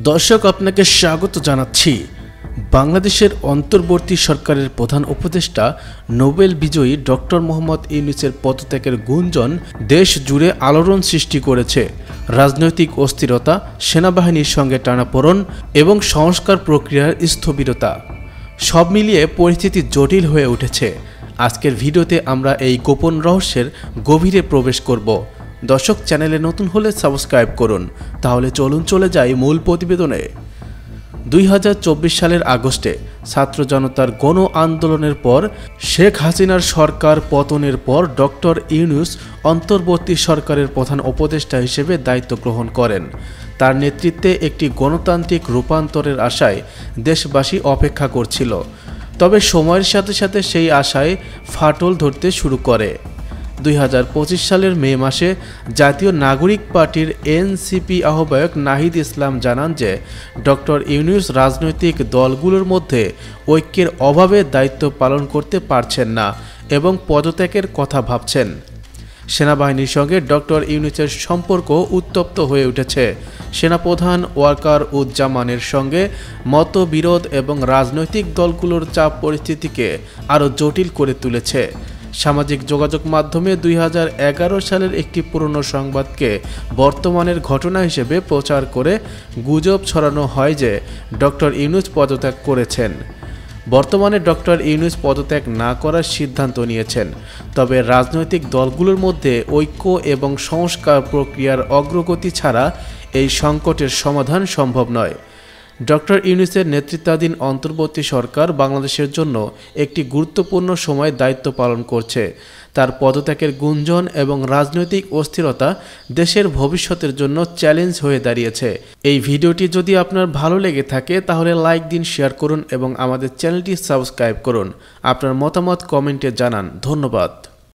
দর্শক আপনাকে স্বাগত জানাচ্ছি। বাংলাদেশের অন্তর্বর্তী সরকারের প্রধান উপদেষ্টা নোবেল বিজয়ী ডক্টর মোহাম্মদ ইউনূসের পদত্যাগের গুঞ্জন দেশ জুড়ে আলোড়ন সৃষ্টি করেছে। রাজনৈতিক অস্থিরতা, সেনাবাহিনীর সঙ্গে টানাপোড়েন এবং সংস্কার প্রক্রিয়ার স্থবিরতা সব মিলিয়ে পরিস্থিতি জটিল হয়ে উঠেছে। আজকের ভিডিওতে আমরা এই গোপন রহস্যের গভীরে প্রবেশ করব। দর্শক, চ্যানেলে নতুন হলে সাবস্ক্রাইব করুন। তাহলে চলে যাই মূল প্রতিবেদনে। 2024 সালের আগস্টে ছাত্র জনতার গণ আন্দোলনের পর শেখ হাসিনার সরকার পতনের পর ডক্টর ইউনূস অন্তর্বর্তী সরকারের প্রধান উপদেষ্টা হিসেবে দায়িত্ব গ্রহণ করেন। তার নেতৃত্বে একটি গণতান্ত্রিক রূপান্তরের আশায় দেশবাসী অপেক্ষা করছিল। তবে সময়ের সাথে সাথে সেই আশায় ফাটল ধরতে শুরু করে। 2025 সালের মে মাসে জাতীয় নাগরিক পার্টির এনসিপি আহ্বায়ক নাহিদ ইসলাম জানান যে ডক্টর ইউনূস রাজনৈতিক দলগুলোর মধ্যে ঐক্যের অভাবে দায়িত্ব পালন করতে পারছেন না এবং পদত্যাগের কথা ভাবছেন। সেনাবাহিনীর সঙ্গে ডক্টর ইউনূসের সম্পর্ক উত্তপ্ত হয়ে উঠেছে। সেনাপ্রধান ওয়াকার উজ্জামানের সঙ্গে মতবিরোধ এবং রাজনৈতিক দলগুলোর চাপ পরিস্থিতিকে আরও জটিল করে তুলেছে। সামাজিক যোগাযোগ মাধ্যমে 2011 সালের একটি পুরনো সংবাদকে বর্তমানের ঘটনা হিসেবে প্রচার করে গুজব ছড়ানো হয় যে ডক্টর ইউনূস পদত্যাগ করেছেন। বর্তমানে ডক্টর ইউনূস পদত্যাগ না করার সিদ্ধান্ত নিয়েছেন। তবে রাজনৈতিক দলগুলোর মধ্যে ঐক্য এবং সংস্কার প্রক্রিয়ার অগ্রগতি ছাড়া এই সংকটের সমাধান সম্ভব নয়। ডক্টর ইউনূসের নেতৃত্বাধীন অন্তর্বর্তী সরকার বাংলাদেশের জন্য একটি গুরুত্বপূর্ণ সময় দায়িত্ব পালন করছে। তার পদত্যাগের গুঞ্জন এবং রাজনৈতিক অস্থিরতা দেশের ভবিষ্যতের জন্য চ্যালেঞ্জ হয়ে দাঁড়িয়েছে। এই ভিডিওটি যদি আপনার ভালো লেগে থাকে তাহলে লাইক দিন, শেয়ার করুন এবং আমাদের চ্যানেলটি সাবস্ক্রাইব করুন। আপনার মতামত কমেন্টে জানান। ধন্যবাদ।